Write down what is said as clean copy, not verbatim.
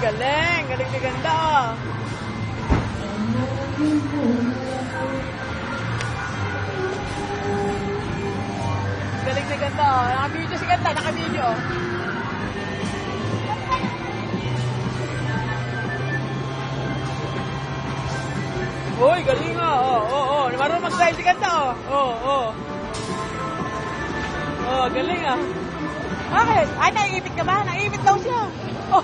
galing. Galing ni ganda, oh. Galing ni ganda, oh. Naka-video si ganda, naka-video, oh. Uy, galing, oh. Marunong mag-style si ganda, oh. Oh, galing, ah. Bakit? Ay, naiipit ka ba? Naiipit daw siya. Oh.